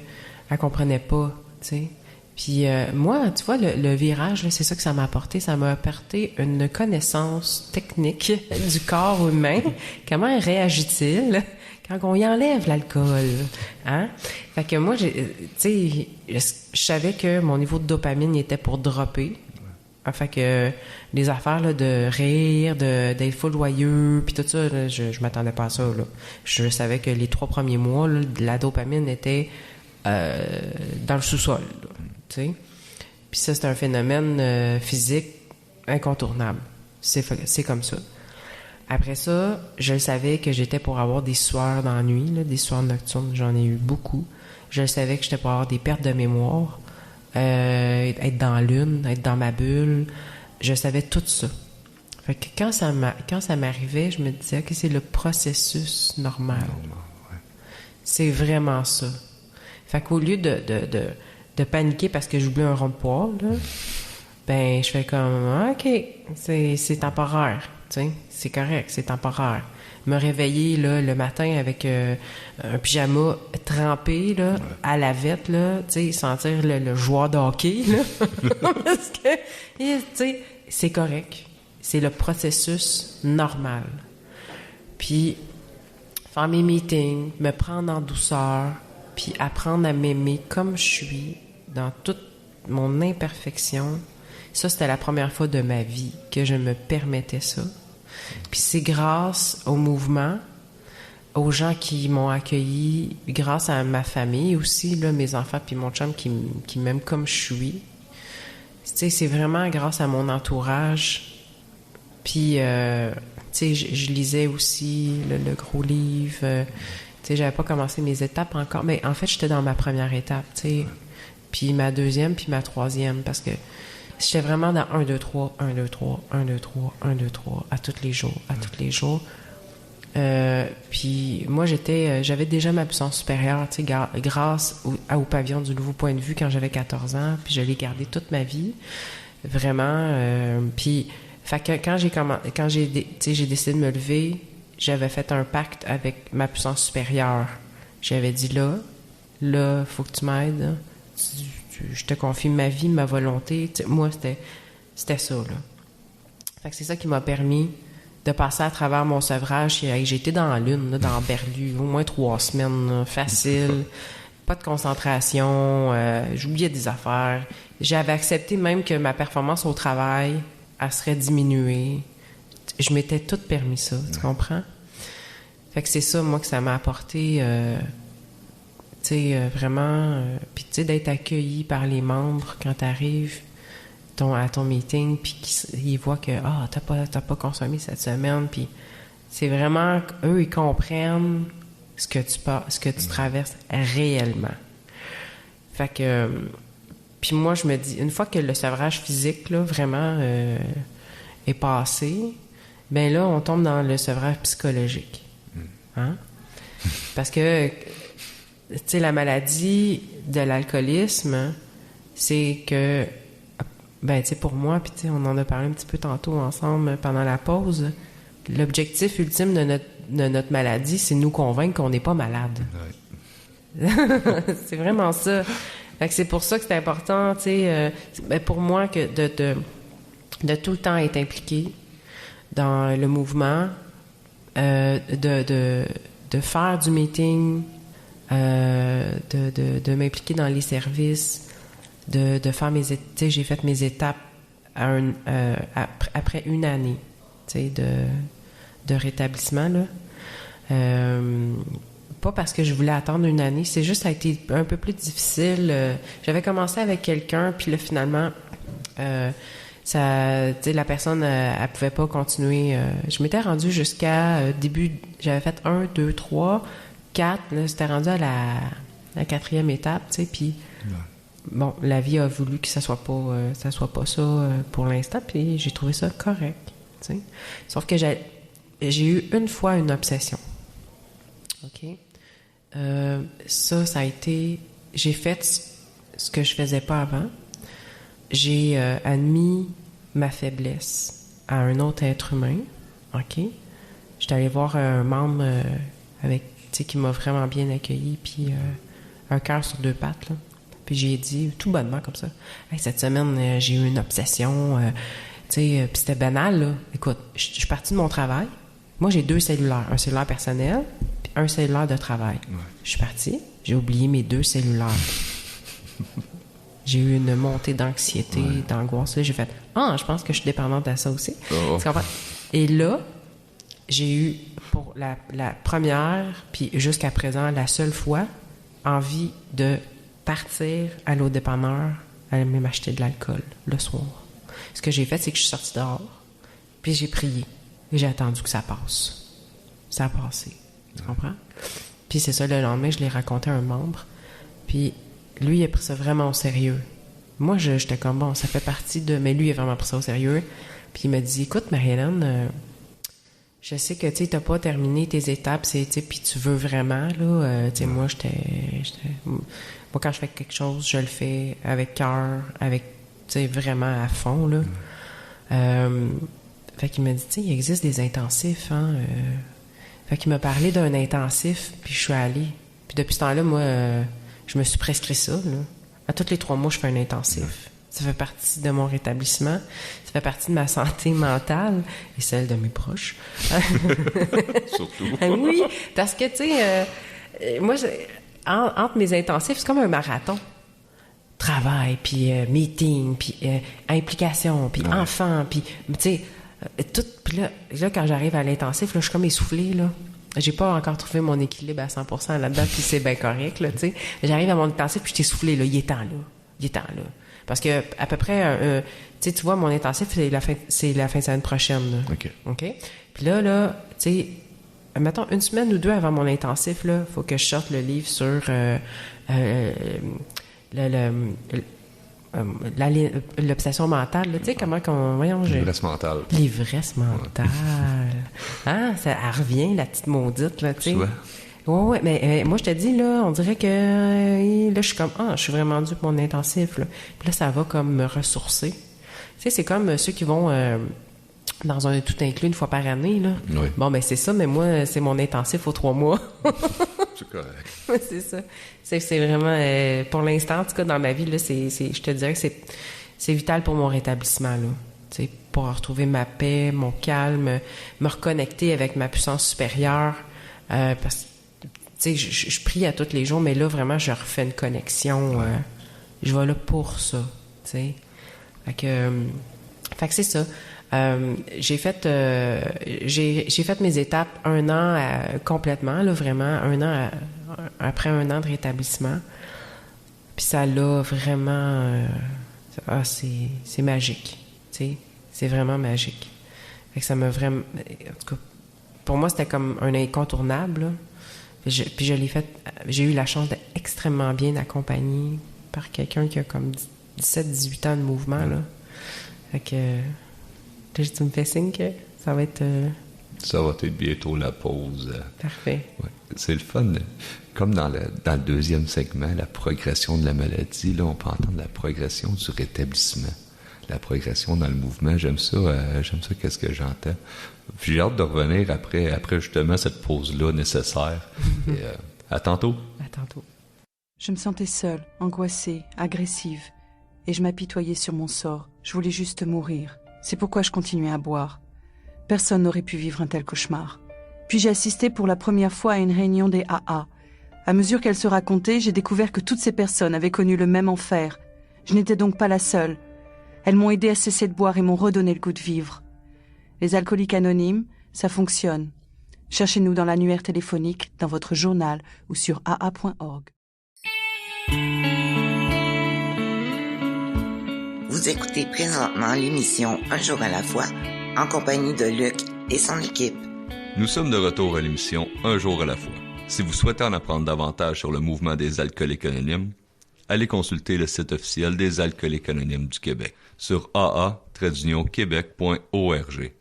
elle comprenait pas, tu sais. Puis moi, tu vois, le virage, là, c'est ça que ça m'a apporté. Ça m'a apporté une connaissance technique du corps humain. Comment réagit-il quand on y enlève l'alcool, hein? Fait que moi, tu sais, je savais que mon niveau de dopamine était pour dropper. Fait que les affaires là, de rire, d'être full joyeux, puis tout ça, là, je m'attendais pas à ça. Là. Je savais que les 3 premiers mois, là, la dopamine était dans le sous-sol. Tu sais? Puis ça, c'est un phénomène physique incontournable. C'est comme ça. Après ça, je savais que j'étais pour avoir des sueurs dans la nuit, là, des sueurs nocturnes. J'en ai eu beaucoup. Je savais que j'étais pour avoir des pertes de mémoire. Être dans l'une, être dans ma bulle, je savais tout ça. Fait que quand ça m'arrivait, je me disais que c'est le processus normal. C'est vraiment ça. Fait qu'au lieu de paniquer parce que j'oublie un rond de poil, là, ben je fais comme OK, c'est temporaire, tu sais, c'est correct, c'est temporaire. Me réveiller là, le matin avec un pyjama trempé là, à la vette, là, sentir le joueur de hockey. Là. Parce que c'est correct. C'est le processus normal. Puis faire mes meetings, me prendre en douceur, puis apprendre à m'aimer comme je suis, dans toute mon imperfection. Ça, c'était la première fois de ma vie que je me permettais ça. Puis c'est grâce au mouvement, aux gens qui m'ont accueilli, grâce à ma famille aussi, là, mes enfants puis mon chum qui m'aiment comme je suis. Tu sais, c'est vraiment grâce à mon entourage. Puis, tu sais, je lisais aussi le gros livre. Tu sais, j'avais pas commencé mes étapes encore. Mais en fait, j'étais dans ma première étape, tu sais. Puis ma deuxième, puis ma troisième. Parce que j'étais vraiment dans 1, 2, 3, 1, 2, 3, 1, 2, 3, 1, 2, 3, à tous les jours, à tous les jours. Puis moi, j'avais déjà ma puissance supérieure, tu sais, grâce au pavillon du nouveau point de vue quand j'avais 14 ans, puis je l'ai gardé toute ma vie, vraiment. Puis, fait que quand j'ai décidé de me lever, j'avais fait un pacte avec ma puissance supérieure. J'avais dit là, faut que tu m'aides. Je te confie ma vie, ma volonté. T'sais, moi, c'était ça, là. Fait que c'est ça qui m'a permis de passer à travers mon sevrage. J'ai été dans la lune, là, dans Berlu, au moins 3 semaines, là, facile, pas de concentration, j'oubliais des affaires. J'avais accepté même que ma performance au travail, elle serait diminuée. Je m'étais tout permis ça, tu comprends? Fait que c'est ça, moi, que ça m'a apporté, tu sais, vraiment, puis tu sais, d'être accueilli par les membres quand t'arrives à ton meeting, puis qu'ils voient que t'as pas consommé cette semaine, puis c'est vraiment eux, ils comprennent ce que tu traverses réellement. Fait que puis moi, je me dis, une fois que le sevrage physique là vraiment est passé, ben là on tombe dans le sevrage psychologique, hein? Parce que tu sais, la maladie de l'alcoolisme, c'est que ben, tu sais, pour moi, puis tu sais, on en a parlé un petit peu tantôt ensemble pendant la pause, l'objectif ultime de notre maladie, c'est de nous convaincre qu'on n'est pas malade. Ouais. C'est vraiment ça. Fait que c'est pour ça que c'est important, tu sais, ben pour moi, que de tout le temps être impliqué dans le mouvement, de faire du meeting, de m'impliquer dans les services, de faire mes étapes. Tu sais, j'ai fait mes étapes après une année, tu sais, de rétablissement, là. Pas parce que je voulais attendre une année, c'est juste ça a été un peu plus difficile. J'avais commencé avec quelqu'un, puis là, finalement, ça, tu sais, la personne, elle pouvait pas continuer. Je m'étais rendue jusqu'à début, j'avais fait 1, 2, 3, 4, là, c'était rendu à la 4e étape, tu sais, puis bon, la vie a voulu que ça soit pas ça pour l'instant, puis j'ai trouvé ça correct, tu sais. Sauf que j'ai eu une fois une obsession. OK? Ça a été... J'ai fait ce que je faisais pas avant. J'ai admis ma faiblesse à un autre être humain. OK? J'étais allée voir un membre avec, tu sais, qui m'a vraiment bien accueilli, puis un cœur sur 2 pattes, là. Puis j'ai dit, tout bonnement comme ça, hey, cette semaine, j'ai eu une obsession, tu sais, puis c'était banal, là. Écoute, je suis partie de mon travail. Moi, j'ai 2 cellulaires. Un cellulaire personnel, puis un cellulaire de travail. Ouais. Je suis partie, j'ai oublié mes 2 cellulaires. J'ai eu une montée d'anxiété, d'angoisse. Là, j'ai fait, je pense que je suis dépendante à ça aussi. Oh. Et là, j'ai eu, pour la première, puis jusqu'à présent, la seule fois, envie de partir à l'eau-dépanneur, aller m'acheter de l'alcool le soir. Ce que j'ai fait, c'est que je suis sortie dehors, puis j'ai prié, et j'ai attendu que ça passe. Ça a passé. Tu comprends? Puis c'est ça, le lendemain, je l'ai raconté à un membre, puis lui, il a pris ça vraiment au sérieux. Moi, j'étais comme, bon, ça fait partie de... Mais lui, il a vraiment pris ça au sérieux. Puis il m'a dit, écoute, Marie-Hélène, je sais que, tu sais, t'as pas terminé tes étapes, tu sais, puis tu veux vraiment, là, tu sais, moi, moi, quand je fais quelque chose, je le fais avec cœur, avec, tu sais, vraiment à fond, là. Fait qu'il m'a dit, tu sais, il existe des intensifs, hein. Fait qu'il m'a parlé d'un intensif, puis je suis allée. Puis depuis ce temps-là, moi, je me suis prescrit ça, là. À tous les 3 mois, je fais un intensif. Ça fait partie de mon rétablissement. Ça fait partie de ma santé mentale et celle de mes proches. Surtout. Oui, parce que, tu sais, moi, entre mes intensifs, c'est comme un marathon. Travail, puis meeting, puis implication, puis enfant, puis, tu sais, tout. Puis là, quand j'arrive à l'intensif, là, je suis comme essoufflée, là. J'ai pas encore trouvé mon équilibre à 100% là-dedans, puis c'est bien correct, là, tu sais. J'arrive à mon intensif, puis je suis essoufflée, là. Il est temps, là. Parce que, à peu près, tu sais, tu vois, mon intensif, c'est la fin de semaine prochaine, là. OK? Puis là, tu sais, mettons, une semaine ou deux avant mon intensif, là, faut que je sorte le livre sur l'obsession mentale, là, tu sais, comment qu'on... Voyons, L'ivresse mentale. L'ivresse mentale. Ah, ça elle revient, la petite maudite, là, tu sais. Ouais, mais moi, je te dis, là, on dirait que là, je suis comme, je suis vraiment due pour mon intensif, là. Puis là, ça va comme me ressourcer. Tu sais, c'est comme ceux qui vont dans un tout inclus une fois par année, là. Oui. Bon, ben c'est ça, mais moi, c'est mon intensif aux 3 mois. C'est correct. C'est ça. C'est vraiment, pour l'instant, en tout cas, dans ma vie, là, je te dirais que c'est vital pour mon rétablissement, là. Tu sais, pour retrouver ma paix, mon calme, me reconnecter avec ma puissance supérieure, parce que, tu sais, je prie à tous les jours, mais là, vraiment, je refais une connexion. Je vais là pour ça, tu sais. Fait que c'est ça. J'ai fait mes étapes 1 an complètement, là, vraiment, après 1 an de rétablissement. Puis ça l'a vraiment... c'est magique, tu sais. C'est vraiment magique. Fait que ça m'a vraiment... En tout cas, pour moi, c'était comme un incontournable, là. Puis je l'ai fait... J'ai eu la chance d'être extrêmement bien accompagnée par quelqu'un qui a comme 17-18 ans de mouvement, là. Fait que... Tu me fais signe que ça va être... Ça va être bientôt la pause. Parfait. Ouais. C'est le fun. Comme dans le deuxième segment, la progression de la maladie, là, on peut entendre la progression du rétablissement. La progression dans le mouvement, j'aime ça, qu'est-ce que j'entends. Puis j'ai hâte de revenir après justement cette pause-là nécessaire. Et, à tantôt. À tantôt. Je me sentais seule, angoissée, agressive. Et je m'apitoyais sur mon sort. Je voulais juste mourir. C'est pourquoi je continuais à boire. Personne n'aurait pu vivre un tel cauchemar. Puis j'ai assisté pour la première fois à une réunion des AA. À mesure qu'elle se racontait, j'ai découvert que toutes ces personnes avaient connu le même enfer. Je n'étais donc pas la seule. Elles m'ont aidé à cesser de boire et m'ont redonné le goût de vivre. Les alcooliques anonymes, ça fonctionne. Cherchez-nous dans l'annuaire téléphonique, dans votre journal ou sur aa.org. Vous écoutez présentement l'émission Un jour à la fois, en compagnie de Luc et son équipe. Nous sommes de retour à l'émission Un jour à la fois. Si vous souhaitez en apprendre davantage sur le mouvement des alcooliques anonymes, allez consulter le site officiel des alcooliques anonymes du Québec sur aa-québec.org.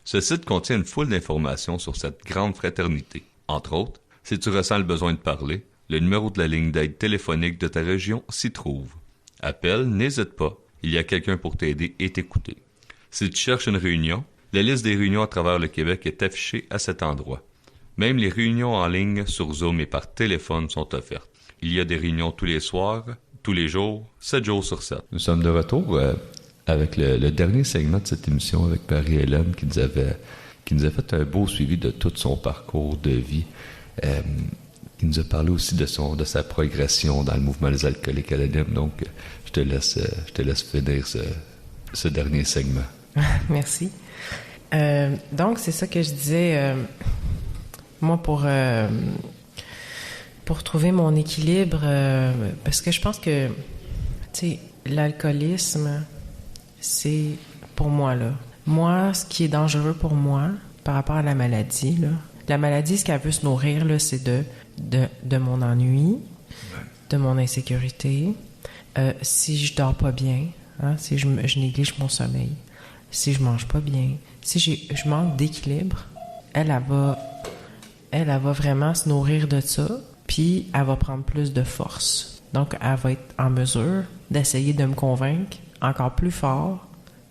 Ce site contient une foule d'informations sur cette grande fraternité. Entre autres, si tu ressens le besoin de parler, le numéro de la ligne d'aide téléphonique de ta région s'y trouve. Appelle, n'hésite pas. Il y a quelqu'un pour t'aider et t'écouter. Si tu cherches une réunion, la liste des réunions à travers le Québec est affichée à cet endroit. Même les réunions en ligne sur Zoom et par téléphone sont offertes. Il y a des réunions tous les soirs, tous les jours, 7 jours sur 7. Nous sommes de retour avec le dernier segment de cette émission avec Marie-Hélène qui nous a fait un beau suivi de tout son parcours de vie. Qui nous a parlé aussi de sa progression dans le mouvement des alcooliques anonymes. Donc, je te laisse finir ce dernier segment. Merci. Donc, c'est ça que je disais. Moi, pour trouver mon équilibre, parce que je pense que, tu sais, l'alcoolisme, c'est pour moi, là. Moi, ce qui est dangereux pour moi, par rapport à la maladie, là, la maladie, ce qu'elle veut se nourrir, là, c'est de mon ennui, de mon insécurité. Si je dors pas bien, hein, si je néglige mon sommeil, si je mange pas bien, si je manque d'équilibre, elle va vraiment se nourrir de ça, puis elle va prendre plus de force. Donc, elle va être en mesure d'essayer de me convaincre encore plus fort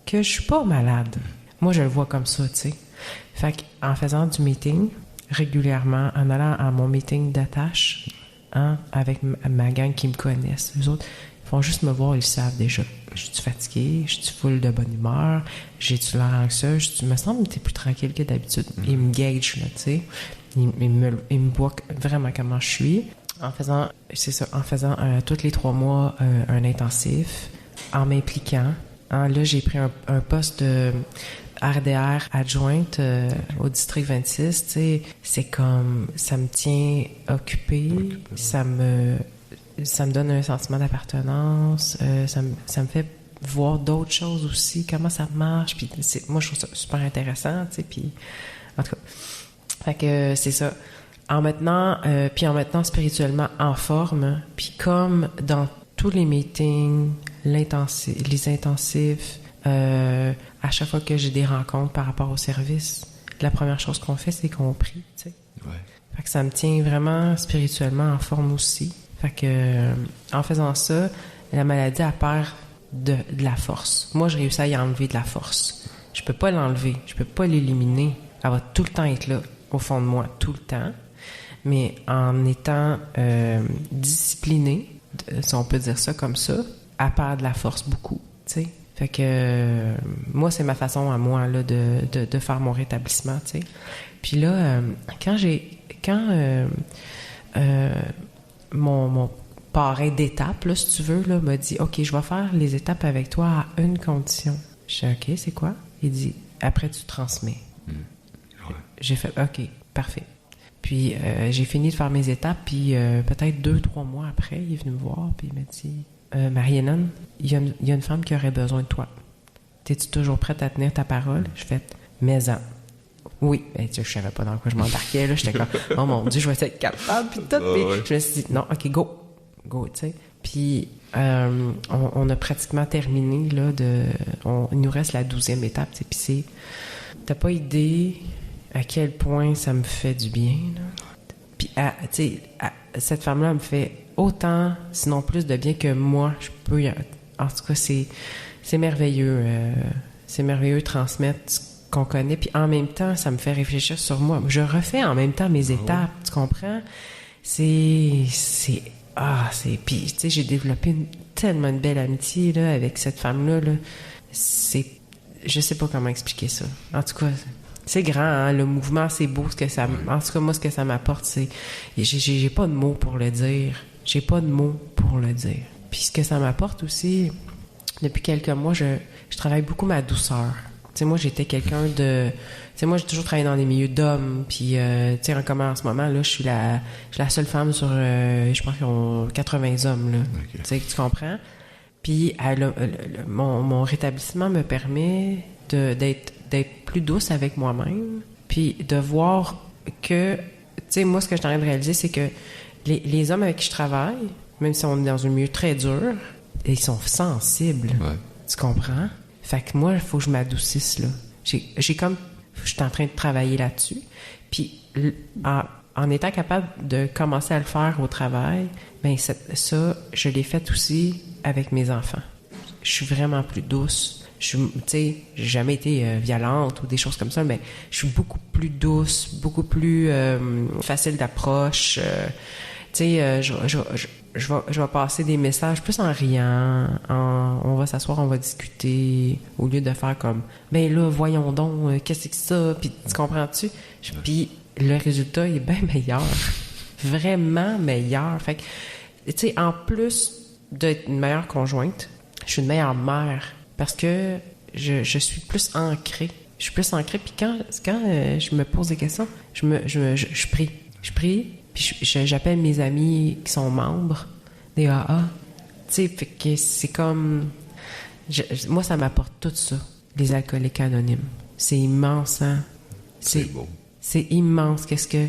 que je suis pas malade. Moi, je le vois comme ça, tu sais. Fait qu'en faisant du meeting régulièrement, en allant à mon meeting d'attache, hein, avec ma gang qui me connaissent, eux autres, font juste me voir, ils le savent déjà. Je suis fatiguée, je suis full de bonne humeur, j'ai-tu l'air anxieux, il me semble que t'es plus tranquille que d'habitude. Ils me gagent, là, tu sais. Ils me voient vraiment comment je suis. En faisant tous les 3 mois un intensif, en m'impliquant. Là, j'ai pris un poste de RDR adjointe au district 26, tu sais, c'est comme, ça me tient occupée, ça me donne un sentiment d'appartenance, ça me fait voir d'autres choses aussi, comment ça marche, puis moi, je trouve ça super intéressant, tu sais, puis en tout cas, fait que c'est ça. En maintenant spirituellement en forme, puis comme dans tous les meetings, les intensifs, à chaque fois que j'ai des rencontres par rapport au service, la première chose qu'on fait, c'est qu'on prie, tu sais. Ouais. Fait que ça me tient vraiment spirituellement en forme aussi. Fait que, en faisant ça, la maladie, elle perd de la force. Moi, je réussis à y enlever de la force. Je peux pas l'enlever, je peux pas l'éliminer. Elle va tout le temps être là, au fond de moi, tout le temps. Mais en étant disciplinée, si on peut dire ça comme ça, elle perd de la force beaucoup, tu sais. Fait que moi, c'est ma façon à moi là de faire mon rétablissement, tu sais. Puis là, quand mon parrain d'étape, là, si tu veux, là, m'a dit « OK, je vais faire les étapes avec toi à une condition. » Je dis « OK, c'est quoi? » Il dit « Après, tu transmets. Ouais. » J'ai fait « OK, parfait. » Puis j'ai fini de faire mes étapes, puis peut-être 2-3 mois après, il est venu me voir, puis il m'a dit Marie-Hélène, il y a une femme qui aurait besoin de toi. T'es-tu toujours prête à tenir ta parole? Je fais mais-en. Oui. Ben, tu sais, je savais pas dans quoi je m'embarquais, là. J'étais comme, oh mon Dieu, je vais être capable, puis tout. Mais je me suis dit, non, OK, go, tu sais. Puis, on a pratiquement terminé, là, il nous reste la 12e étape, tu sais. Puis t'as pas idée à quel point ça me fait du bien, là. Puis, tu sais, cette femme-là me fait autant, sinon plus de bien que moi, je peux... En tout cas, c'est merveilleux. C'est merveilleux de transmettre ce qu'on connaît. Puis en même temps, ça me fait réfléchir sur moi. Je refais en même temps mes étapes, tu comprends? Puis, tu sais, j'ai développé tellement une belle amitié, là, avec cette femme-là, là. Je sais pas comment expliquer ça. En tout cas... C'est grand, hein, le mouvement, c'est beau. En tout cas, moi, ce que ça m'apporte, c'est... J'ai pas de mots pour le dire. Puis ce que ça m'apporte aussi, depuis quelques mois, je travaille beaucoup ma douceur. Tu sais, moi, j'étais quelqu'un de... Tu sais, moi, j'ai toujours travaillé dans des milieux d'hommes. Puis, tu sais, en ce moment, là, je suis la seule femme sur... je pense qu'ils ont 80 hommes, là. Okay. Tu sais, tu comprends? Puis, mon rétablissement me permet d'être plus douce avec moi-même, puis de voir que, tu sais, moi, ce que je suis en train de réaliser, c'est que les hommes avec qui je travaille, même si on est dans un milieu très dur, ils sont sensibles. Ouais. Tu comprends? Fait que moi, il faut que je m'adoucisse, là. Je suis en train de travailler là-dessus. Puis, en étant capable de commencer à le faire au travail, bien, ça, je l'ai fait aussi avec mes enfants. Je suis vraiment plus douce. Tu sais, j'ai jamais été violente ou des choses comme ça, mais je suis beaucoup plus douce, beaucoup plus facile d'approche. Tu sais, je vais passer des messages plus en riant, on va s'asseoir, on va discuter, au lieu de faire comme, ben là, voyons donc, qu'est-ce que c'est ça? Puis tu comprends-tu? Puis le résultat est bien meilleur, vraiment meilleur. Fait que, tu sais, en plus d'être une meilleure conjointe, je suis une meilleure mère. Parce que je suis plus ancrée. Je suis plus ancrée. Puis quand je me pose des questions, je prie. Je prie, puis j'appelle mes amis qui sont membres des AA. Tu sais, fait que c'est comme... moi, ça m'apporte tout ça, les alcooliques anonymes. C'est immense, hein? C'est beau. C'est immense. Qu'est-ce que...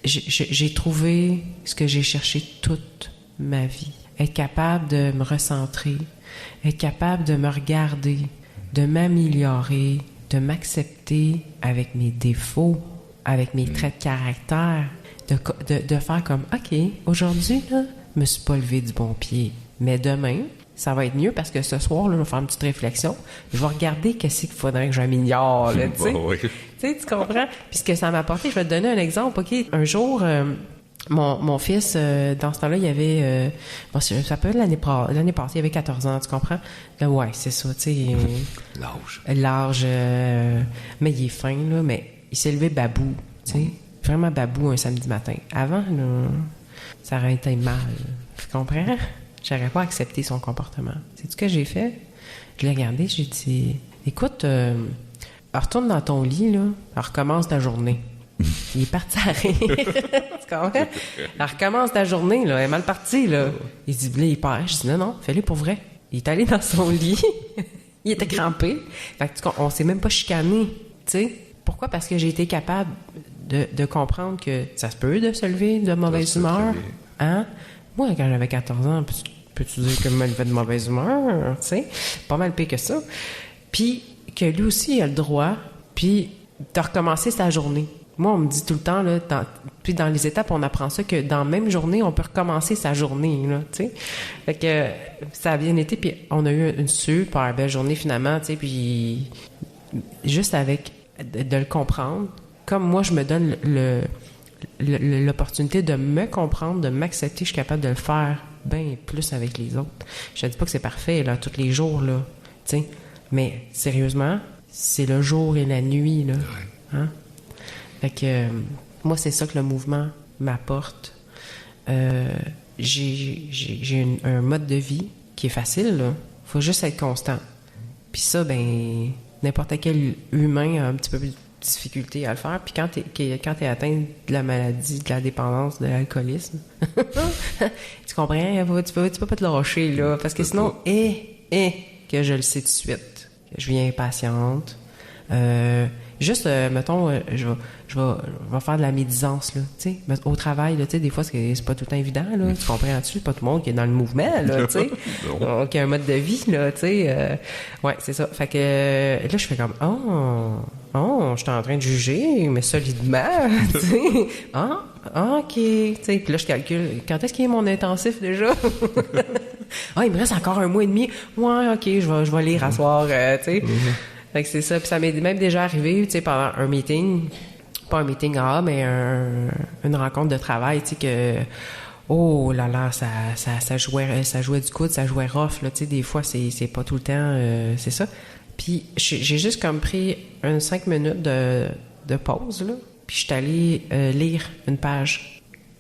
J'ai trouvé ce que j'ai cherché toute ma vie. Être capable de me recentrer, être capable de me regarder, de m'améliorer, de m'accepter avec mes défauts, avec mes traits de caractère, de faire comme, OK, aujourd'hui, là, je me suis pas levé du bon pied, mais demain, ça va être mieux parce que ce soir, là, je vais faire une petite réflexion, je vais regarder qu'est-ce qu'il faudrait que j'améliore, là, tu sais. Tu sais, tu comprends? Puis ce que ça m'a apporté, je vais te donner un exemple, OK? Un jour, Mon fils, dans ce temps-là, il avait... ça peut être l'année passée, il avait 14 ans, tu comprends? Ouais, c'est ça, tu sais. L'âge. Mais il est fin, là, mais il s'est levé babou, tu sais. Vraiment babou un samedi matin. Avant, là, ça aurait été mal. Tu comprends? J'aurais pas accepté son comportement. C'est ce que j'ai fait. Je l'ai regardé, j'ai dit, écoute, retourne dans ton lit, là, recommence ta journée. Il est parti à rire. Tu comprends? Elle recommence ta journée, là. Elle est mal partie, là. Il dit, là, il part. Je dis, non, fais-le pour vrai. Il est allé dans son lit. Il était crampé. Fait que, on s'est même pas chicané. Tu sais? Pourquoi? Parce que j'ai été capable de comprendre que ça se peut de se lever de mauvaise humeur. Hein? Moi, quand j'avais 14 ans, peux-tu dire que je me levais de mauvaise humeur? Tu sais? Pas mal pire que ça. Puis, que lui aussi, il a le droit. Puis, de recommencer sa journée. Moi, on me dit tout le temps, là, puis dans les étapes, on apprend ça, que dans la même journée, on peut recommencer sa journée, là, tu sais. Fait que ça a bien été, puis on a eu une super belle journée, finalement, tu sais, puis juste avec de le comprendre, comme moi, je me donne l'opportunité de me comprendre, de m'accepter, je suis capable de le faire bien plus avec les autres. Je ne dis pas que c'est parfait, là, tous les jours, là, tu sais, mais sérieusement, c'est le jour et la nuit, là, hein? Fait que moi, c'est ça que le mouvement m'apporte. J'ai un mode de vie qui est facile, là. Faut juste être constant. Puis ça, ben, n'importe quel humain a un petit peu plus de difficulté à le faire. Puis quand t'es atteint de la maladie, de la dépendance, de l'alcoolisme, tu comprends? Tu peux pas te lâcher, là. Parce que sinon, que je le sais tout de suite. Que je viens impatiente. Juste, mettons, je vais faire de la médisance, là, tu sais, au travail, là, tu sais, des fois, c'est pas tout le temps évident, là, tu comprends-tu? Pas tout le monde qui est dans le mouvement, là, tu sais, qui a un mode de vie, là, tu sais, ouais, c'est ça. Fait que, là, je fais comme, je suis en train de juger, mais solidement, tu sais, ok, tu sais, puis là, je calcule, quand est-ce qu'il est mon intensif, déjà? Il me reste encore 1 mois et demi, ouais, ok, je vais lire à soir, tu sais. Fait que c'est ça. Puis ça m'est même déjà arrivé, tu sais, pendant un meeting, pas un meeting mais une rencontre de travail, tu sais, que, oh là là, ça jouait du coude, ça jouait rough, là, tu sais, des fois, c'est pas tout le temps, c'est ça. Puis j'ai juste comme pris 5 minutes de pause, là, puis je suis allée lire une page.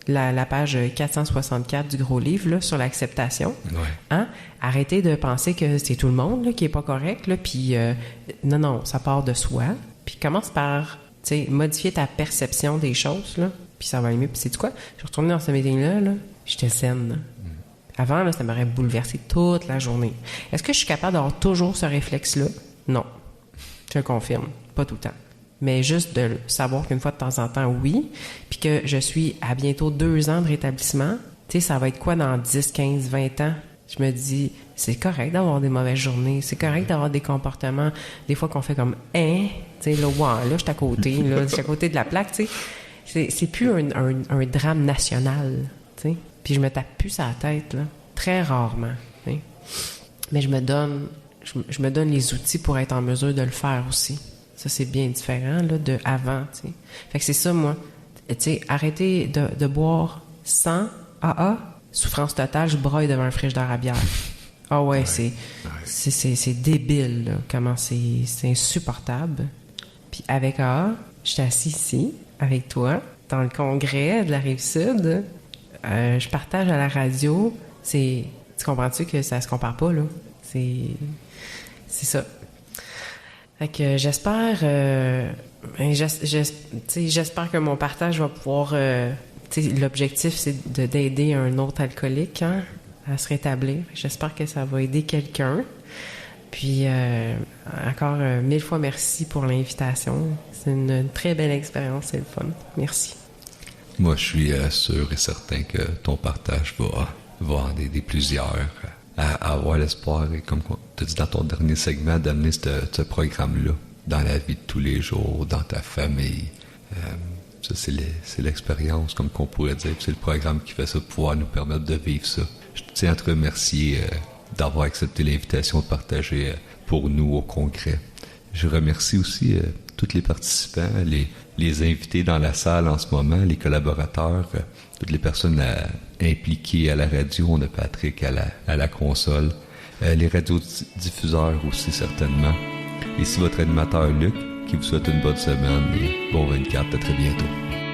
La page 464 du gros livre, là, sur l'acceptation. Ouais. Hein? Arrêtez de penser que c'est tout le monde, là, qui est pas correct, là, puis non, ça part de soi. Puis commence par, tu sais, modifier ta perception des choses, là, puis ça va aller mieux. Puis sais-tu quoi? Je suis retournée dans ce meeting-là, là, j'étais zen, là. Avant, là, ça m'aurait bouleversé toute la journée. Est-ce que je suis capable d'avoir toujours ce réflexe-là? Non. Je le confirme. Pas tout le temps. Mais juste de savoir qu'une fois de temps en temps, oui, puis que je suis à bientôt 2 ans de rétablissement, tu sais, ça va être quoi dans 10, 15, 20 ans? Je me dis, c'est correct d'avoir des mauvaises journées, c'est correct d'avoir des comportements, des fois qu'on fait comme, tu sais, là, ouais, là, je suis à côté, là, je suis à côté de la plaque, tu sais. C'est plus un drame national, tu sais. Puis je me tape plus à la tête, là, très rarement, tu sais. Mais je me donne les outils pour être en mesure de le faire aussi. Ça, c'est bien différent, là, de avant, tu sais. Fait que c'est ça, moi. Tu sais, arrêter de boire sans AA, souffrance totale, je broille devant un frigidaire à bière. Ah ouais, c'est débile, là, comment c'est insupportable. Puis avec AA, j'étais assis ici, avec toi, dans le congrès de la Rive-Sud. Je partage à la radio. Tu comprends-tu que ça se compare pas, là? C'est ça. Fait que j'espère que mon partage va pouvoir... l'objectif, c'est d'aider un autre alcoolique, hein, à se rétablir. J'espère que ça va aider quelqu'un. Puis, encore 1000 fois merci pour l'invitation. C'est une très belle expérience, c'est le fun. Merci. Moi, je suis sûr et certain que ton partage va en aider plusieurs à avoir l'espoir, et comme tu as dit dans ton dernier segment, d'amener ce programme-là dans la vie de tous les jours, dans ta famille. Ça, c'est l'expérience, comme qu'on pourrait dire. C'est le programme qui fait ça, pour pouvoir nous permettre de vivre ça. Je tiens à te remercier d'avoir accepté l'invitation de partager pour nous au congrès. Je remercie aussi tous les participants, les invités dans la salle en ce moment, les collaborateurs toutes les personnes impliquées à la radio. On a Patrick à la console, les radiodiffuseurs aussi certainement. Ici votre animateur Luc, qui vous souhaite une bonne semaine et bon 24, à très bientôt.